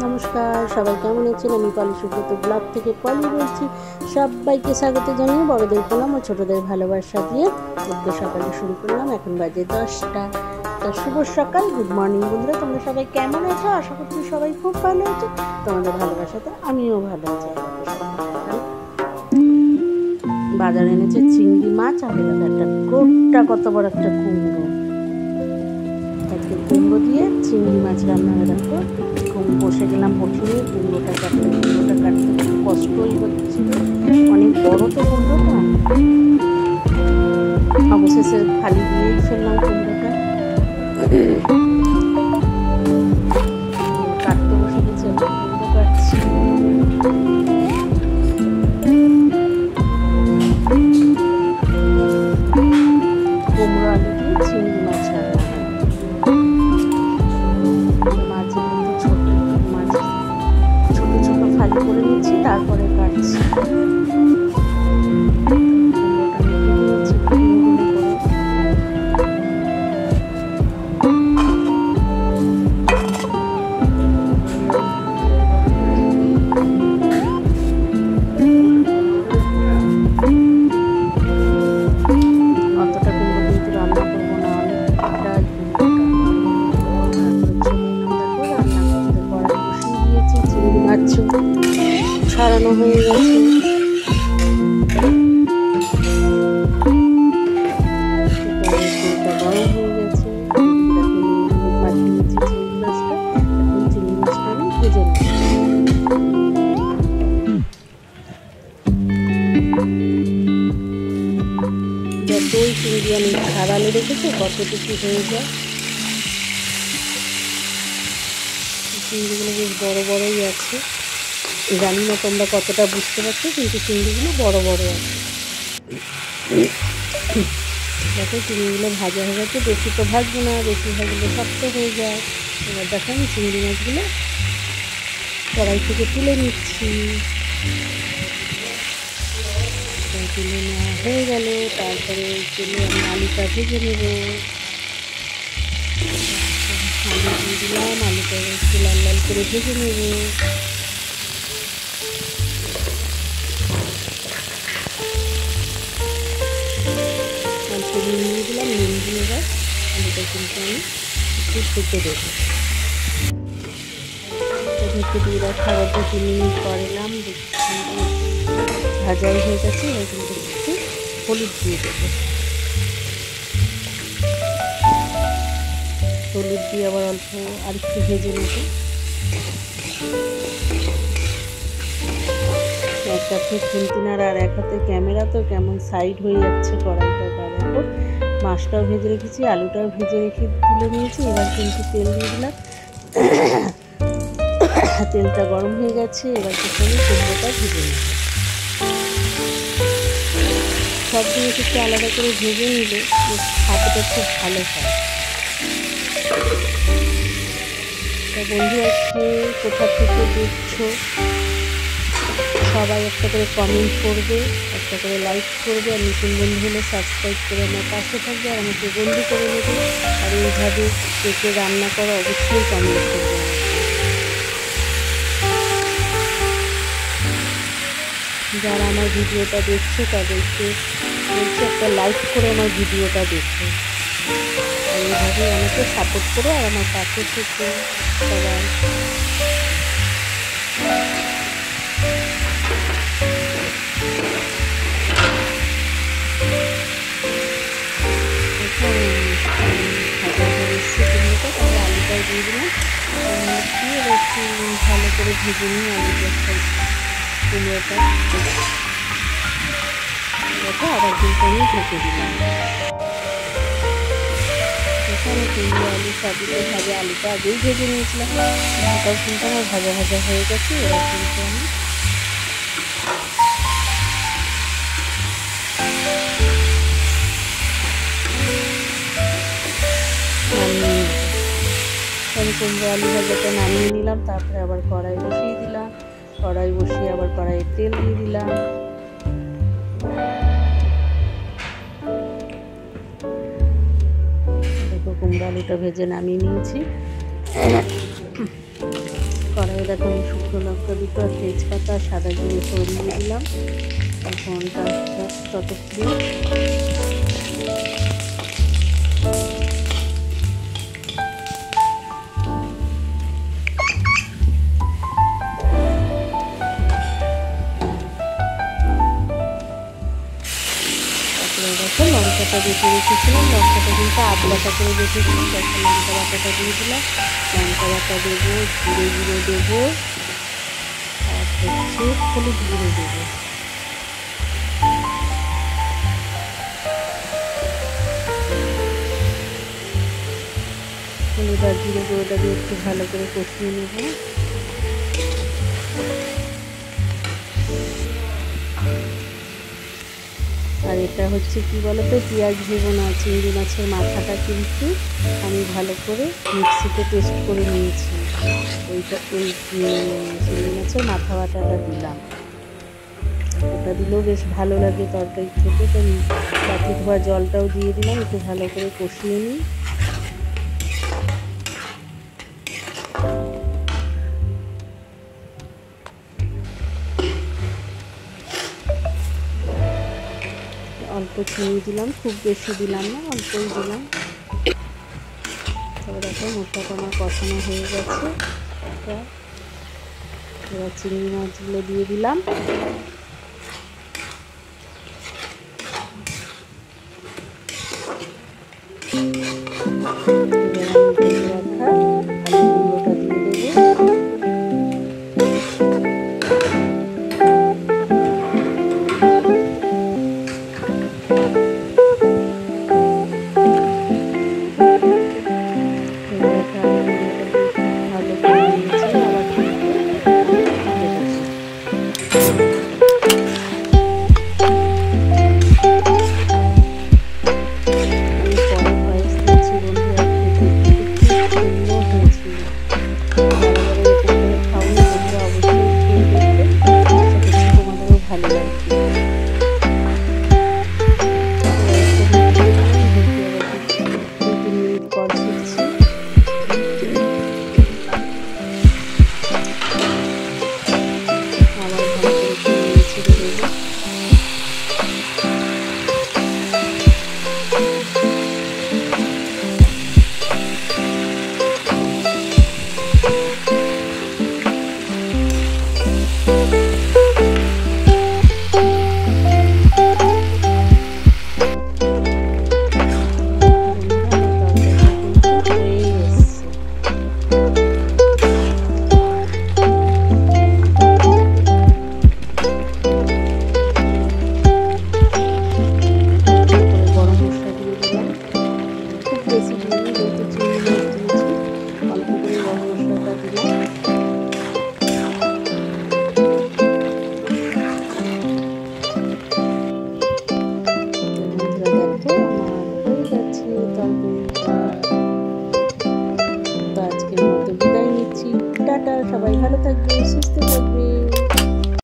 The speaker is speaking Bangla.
নমস্কার, সবাই কেমন আছেন? আমি পলি সুব্রত ব্লগ থেকে পলি বলছি। সবাইকে স্বাগত জানিয়ে বড়দের প্রণাম ও ছোটদের ভালোবাসা দিয়ে আজকে সকালে শুরু করলাম। এখন বাজে 10টা। তো শুভ সকাল, গুড মর্নিং বন্ধুরা। তোমরা সবাই কেমন আছো? আশা করছি সবাই খুব ভালো আছো। তোমাদের ভালোবাসাতে আমিও ভালো আছি। বাজারে এনেছে চিংড়ি মাছ আর একটা গোটা কত বড় একটা কুমড়ো। আজকে কুমড়ো দিয়ে চিংড়ি মাছ রান্না রাখবো। বসে গেলাম বসিয়ে কুমড়োটা কাটতে খুব কষ্টই হচ্ছিল, অনেক বড় তো কুমড়োটা। অবশেষে খালি দিয়েই ফেললাম কুমড়োটা। কাটতে বসে গেছে, কুমড়ো কাটছি। কুমড়ো আলু দিয়ে চিংড়ি মাছ রান্না ফালি করে নিচ্ছি, তারপরে কাটছি। অতটা কুমড়ো কিন্তু রান্না করবো না, অনেকটাই কড়াই বসিয়ে দিয়েছি। চিংড়ি মাছ ছাড়ানো হয়ে গেছে। গরম হয়ে গেছে, চিংড়ি মাছটা আমি ভেজে নেব। যতই চিংড়ি আমি ছাড়ালে রেখেছি কতটুকু হয়ে যায়। চিংড়িগুলো বেশ বড় বড়ই আছে, জানি না তোমরা কতটা বুঝতে পারছো, কিন্তু চিংড়িগুলো বড় বড় আছে। দেখো চিংড়িগুলো ভাজা হয়ে গেছে, বেশি তো ভাজবো না, বেশি ভাজলে শক্ত হয়ে যায়। এবার দেখো আমি চিংড়ি মাছগুলো কড়াই থেকে তুলে নিচ্ছি। তুলে নেওয়া হয়ে গেল, তারপরে তুলে আমি আলুটা ভেজে নেব। আলু দিয়ে দিলাম, আলুটা একটু লাল লাল করে ভেজে নেব। নুন দিয়ে দিলাম, নুন দিয়ে এবার আলুটা কিন্তু আমি একটু ঢেকে দেবো। ঢেকে দিয়ে রাখা আবার 2-3 মিনিট করলাম, ভাজাই হয়ে গেছে। এবার কিন্তু একটু হলুদ দিয়ে দেবো। হলুদ দিয়ে আবার অল্প আর একটু ভেজে নেব। এক হাতে খুন্তিনার আর এক হাতে ক্যামেরা, তো কেমন সাইড হয়ে যাচ্ছে কড়াইটা। দেখো মাছটাও ভেজে রেখেছি, আলুটাও ভেজে রেখে তুলে নিয়েছি। এবার কিন্তু তেল দিয়ে দিলাম, তেলটা গরম হয়ে গেছে। এবার কিন্তু আমি কুমড়োটা ভেজে নেব। সব জিনিস একটু আলাদা করে ভেজে নিলে খাবারটা খুব ভালো হয়। তা বন্ধুরা কে কোথা থেকে দেখছো সবাই একটা করে কমেন্ট করবে, একটা করে লাইক করবে, আর নতুন বন্ধু হলে সাবস্ক্রাইব করে আমার পাশে থাকবে আর আমাকে বন্ধু করে নেবে। আর এইভাবে কেকে রান্না করা অবশ্যই কমেন্ট করবে। যারা আমার ভিডিওটা দেখছে তাদেরকে বলছি একটা লাইক করে আমার ভিডিওটা দেখো। আর এইভাবে আমাকে সাপোর্ট করো আর আমার পাশে থেকে সবাই। আলুটা দিয়ে দিলাম, একটু ভালো করে ভেজে নিয়ে আলুটা কুমড়োটা আবার কিন্তু আমি ঢেকে দিলাম। এখানে কুমড়ো আলু সবগুলো ভাজা, আলুটা আগেই ভেজে নিয়েছিলাম, ওটাও কিন্তু আমার ভাজা ভাজা হয়ে গেছে। এবার কিন্তু আমি কুমড়ো আলু ভাজাটা নামিয়ে নিলাম। তারপরে আবার কড়াই বসিয়ে দিলাম, কড়াই বসিয়ে আবার কড়াইয়ে তেল দিয়ে দিলাম। দেখো কুমড়ো আলুটা ভেজে নামিয়ে নিয়েছি। কড়াই দেখো আমি শুকনো লঙ্কা দুটো আর তেজপাতা সাদা জিরে ফোড়ন দিয়ে দিলাম। ফোড়নটা ততক্ষণে দেখো লঙ্কাটা বেটে রেখেছিলাম, লঙ্কাটা কিন্তু আদলাটা করে রেখেছি। দেখো লঙ্কা বাটাটা দিয়ে দিলাম, লঙ্কা বাটা দেবো, জিরে গুঁড়ো দেবো, আর হচ্ছে হলুদ গুঁড়ো দেবো। হলুদ আর জিরে গুঁড়োটা দিয়ে একটু ভালো করে কষিয়ে নেব। আর এটা হচ্ছে কি বলতো, পেঁয়াজ ভেবো না, চিংড়ি মাছের মাথাটা কিন্তু আমি ভালো করে মিক্সিতে পেস্ট করে নিয়েছি। ওই চিংড়ি মাছের মাথা বাটাটা দিলাম, ওটা দিলেও বেশ ভালো লাগে তরকারি খেতে। তো বাটি ধোয়া জলটাও দিয়ে দিলাম, একটু ভালো করে কষিয়ে নিই। অল্প চিনি দিলাম, খুব বেশি দিলাম না, অল্পই দিলাম। তবে দেখো মশলাটা আমার কষানো হয়ে গেছে। এবার চিংড়ি মাছগুলো দিয়ে দিলাম। সবাই ভালো থাকবে।